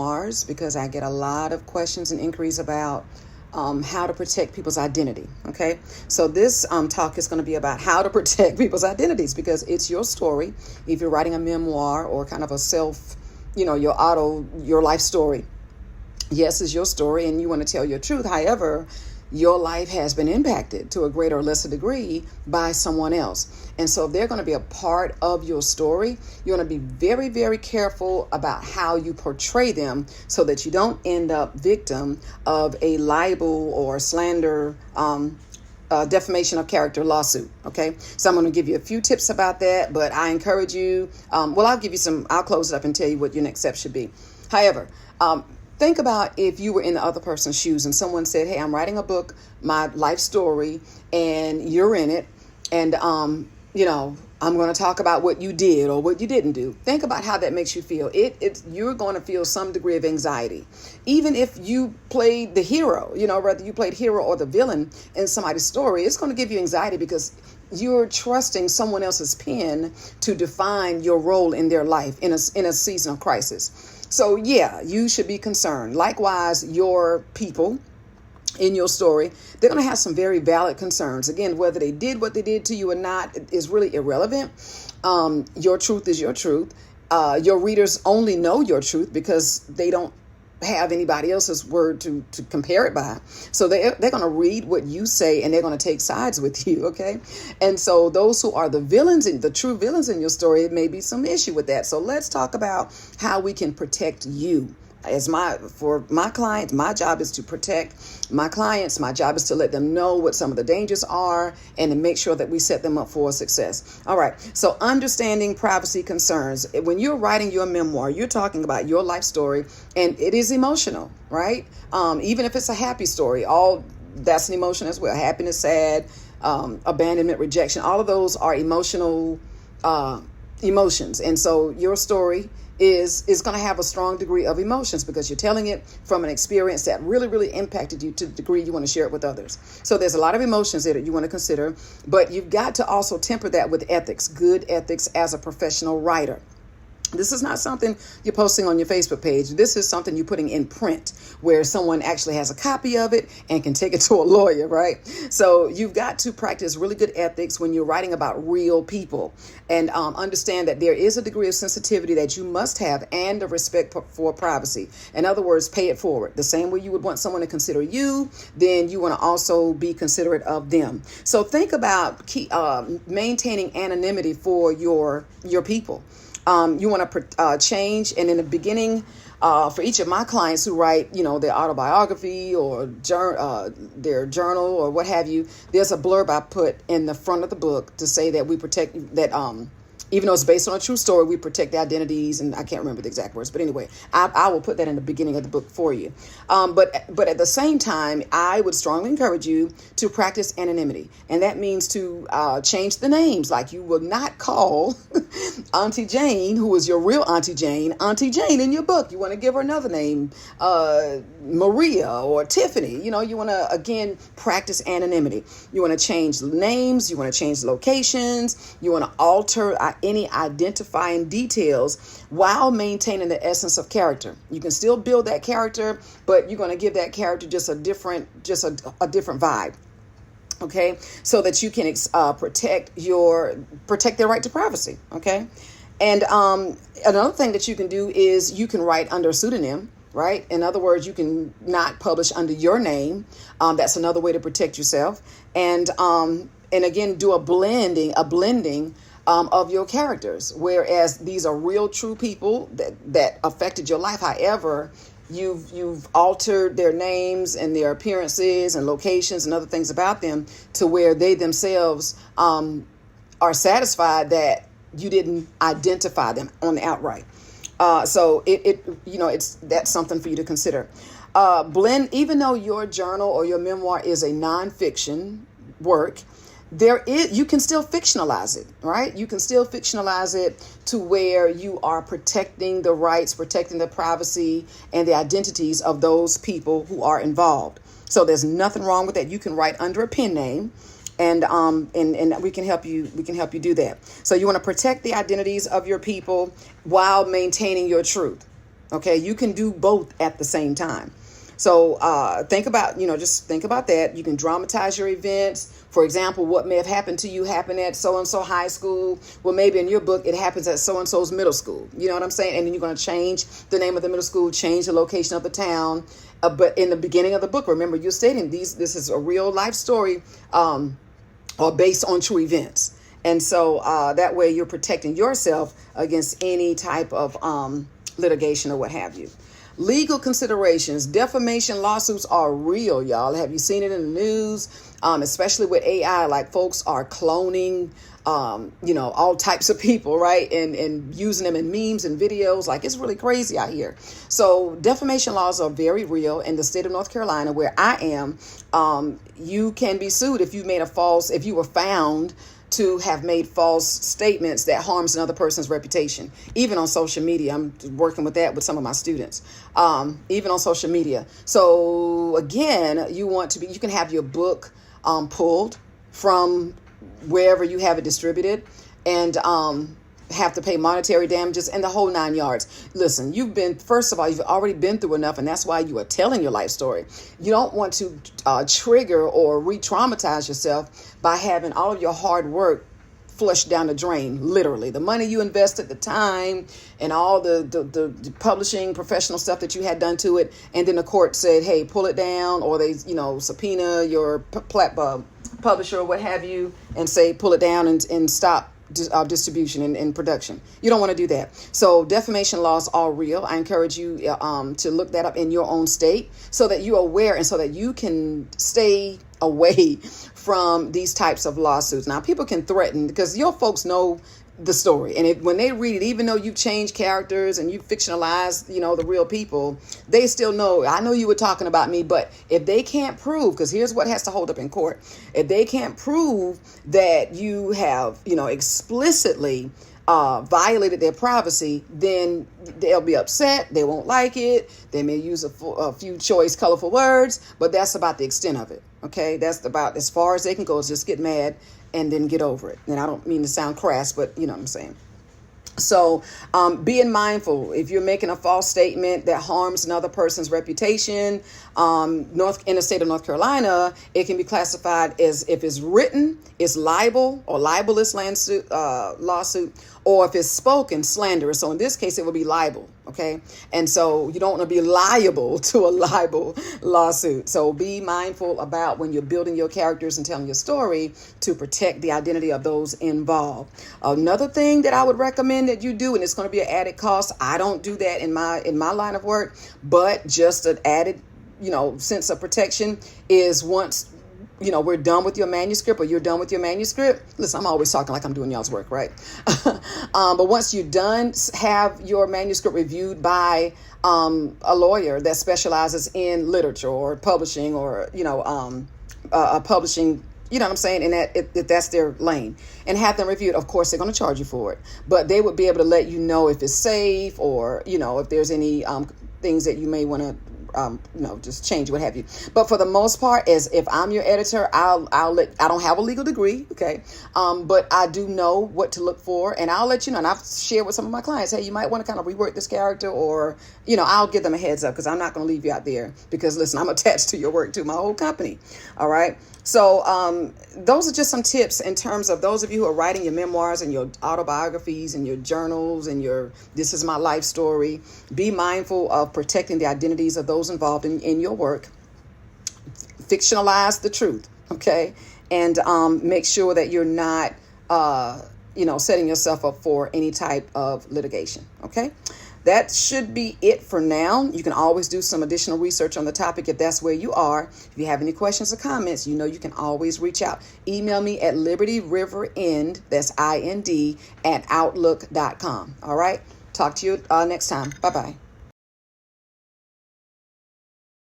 Mars, because I get a lot of questions and inquiries about how to protect people's identity. Okay, so this talk is going to be about how to protect people's identities, because it's your story. If you're writing a memoir or kind of a self, your life story, yes, it's your story and you want to tell your truth. However, your life has been impacted to a greater or lesser degree by someone else. And so they're going to be a part of your story. You're going to be very, very careful about how you portray them so that you don't end up victim of a libel or slander, defamation of character lawsuit. Okay. So I'm going to give you a few tips about that, but I encourage you, I'll close it up and tell you what your next step should be. However, think about if you were in the other person's shoes and someone said, hey, I'm writing a book, my life story, and you're in it. And, I'm going to talk about what you did or what you didn't do. Think about how that makes you feel. You're going to feel some degree of anxiety. Even if you played the hero, whether you played hero or the villain in somebody's story, it's going to give you anxiety because you're trusting someone else's pen to define your role in their life in a season of crisis. So yeah, you should be concerned. Likewise, your people in your story, they're going to have some very valid concerns. Again, whether they did what they did to you or not is really irrelevant. Your truth is your truth. Your readers only know your truth because they don't have anybody else's word to compare it by. So they're going to read what you say and they're going to take sides with you. Okay. And so those who are the true villains in your story, it may be some issue with that. So let's talk about how we can protect you. For my clients, my job is to protect my clients. My job is to let them know what some of the dangers are and to make sure that we set them up for success. All right. So understanding privacy concerns. When you're writing your memoir, you're talking about your life story and it is emotional, right? Even if it's a happy story, that's an emotion as well. Happiness, sad, abandonment, rejection, all of those are emotional emotions. And so your story is going to have a strong degree of emotions because you're telling it from an experience that really, really impacted you to the degree you want to share it with others. So there's a lot of emotions that you want to consider, but you've got to also temper that with ethics, good ethics as a professional writer. This is not something you're posting on your Facebook page. This is something you're putting in print where someone actually has a copy of it and can take it to a lawyer, right? So you've got to practice really good ethics when you're writing about real people and understand that there is a degree of sensitivity that you must have and a respect for privacy. In other words, pay it forward. The same way you would want someone to consider you, then you want to also be considerate of them. So think about maintaining anonymity for your people. You want to change. And in the beginning, for each of my clients who write, their autobiography or their journal or what have you, there's a blurb I put in the front of the book to say that we protect that. Even though it's based on a true story, we protect the identities, and I can't remember the exact words. But anyway, I will put that in the beginning of the book for you. But at the same time, I would strongly encourage you to practice anonymity. And that means to change the names. Like you will not call Auntie Jane, who is your real Auntie Jane in your book. You want to give her another name, Maria or Tiffany. You want to, again, practice anonymity. You want to change names. You want to change locations. You want to alter any identifying details while maintaining the essence of character. You can still build that character, but you're going to give that character just a different vibe. Okay, so that you can protect their right to privacy. Okay, and another thing that you can do is you can write under a pseudonym. Right. In other words, you can not publish under your name. That's another way to protect yourself. And again, do a blending of your characters, whereas these are real, true people that affected your life. However, you've altered their names and their appearances and locations and other things about them to where they themselves are satisfied that you didn't identify them on the outright. So that's something for you to consider. Even though your journal or your memoir is a nonfiction work, you can still fictionalize it, right? You can still fictionalize it to where you are protecting the rights, protecting the privacy and the identities of those people who are involved. So there's nothing wrong with that. You can write under a pen name, and we can help you. We can help you do that. So you want to protect the identities of your people while maintaining your truth. Okay, you can do both at the same time. So think about, just think about that. You can dramatize your events. For example, what may have happened to you happened at so-and-so high school. Well, maybe in your book, it happens at so-and-so's middle school. You know what I'm saying? And then you're going to change the name of the middle school, change the location of the town. But in the beginning of the book, remember, you're stating this is a real life story or based on true events. And so that way you're protecting yourself against any type of litigation or what have you. Legal considerations. Defamation lawsuits are real, y'all. Have you seen it in the news? Especially with AI, like folks are cloning, all types of people, right? And using them in memes and videos. Like, it's really crazy out here. So defamation laws are very real in the state of North Carolina, where I am. You can be sued if you were found to have made false statements that harms another person's reputation, even on social media. I'm working with that with some of my students, even on social media. So again, you can have your book pulled from wherever you have it distributed, and have to pay monetary damages and the whole 9 yards. Listen, you've already been through enough, and that's why you are telling your life story. You don't want to trigger or re-traumatize yourself by having all of your hard work flushed down the drain, literally. The money you invested, the time, and all the publishing professional stuff that you had done to it, and then the court said, hey, pull it down, or they, subpoena your publisher or what have you, and say, pull it down and stop distribution and production. You don't want to do that. So defamation laws are real. I encourage you to look that up in your own state so that you're aware and so that you can stay away from these types of lawsuits. Now, people can threaten because your folks know the story. And when they read it, even though you've changed characters and you fictionalized, the real people, they still know, I know you were talking about me. But if they can't prove, because here's what has to hold up in court, if they can't prove that you have, explicitly violated their privacy, then they'll be upset. They won't like it. They may use a few choice, colorful words, but that's about the extent of it. Okay, that's about as far as they can go, is just get mad and then get over it. And I don't mean to sound crass, but you know what I'm saying. So being mindful, if you're making a false statement that harms another person's reputation, in the state of North Carolina, it can be classified as, if it's written, it's libel or libelous lawsuit, or if it's spoken, slanderous. So in this case, it would be libel. Okay. And so you don't want to be liable to a libel lawsuit. So be mindful about when you're building your characters and telling your story to protect the identity of those involved. Another thing that I would recommend that you do, and it's going to be an added cost. I don't do that in my line of work, but just an added, sense of protection is once we're done with your manuscript, or you're done with your manuscript. Listen, I'm always talking like I'm doing y'all's work, right? But once you're done, have your manuscript reviewed by a lawyer that specializes in literature or publishing, or, publishing, you know what I'm saying? And that if that's their lane, and have them reviewed. Of course, they're going to charge you for it, but they would be able to let you know if it's safe, or, if there's any things that you may want to just change, what have you. But for the most part, as if I'm your editor, I don't have a legal degree. Okay. But I do know what to look for, and I'll let you know. And I've shared with some of my clients, hey, you might want to kind of rework this character, or, I'll give them a heads up, because I'm not going to leave you out there, because listen, I'm attached to your work too, my whole company. All right. So those are just some tips in terms of those of you who are writing your memoirs and your autobiographies and your journals and this is my life story. Be mindful of protecting the identities of those involved in your work. Fictionalize the truth, okay? And make sure that you're not, setting yourself up for any type of litigation, okay? That should be it for now. You can always do some additional research on the topic if that's where you are. If you have any questions or comments, you can always reach out. Email me at libertyriverend, that's IND, @outlook.com. All right. Talk to you next time. Bye-bye.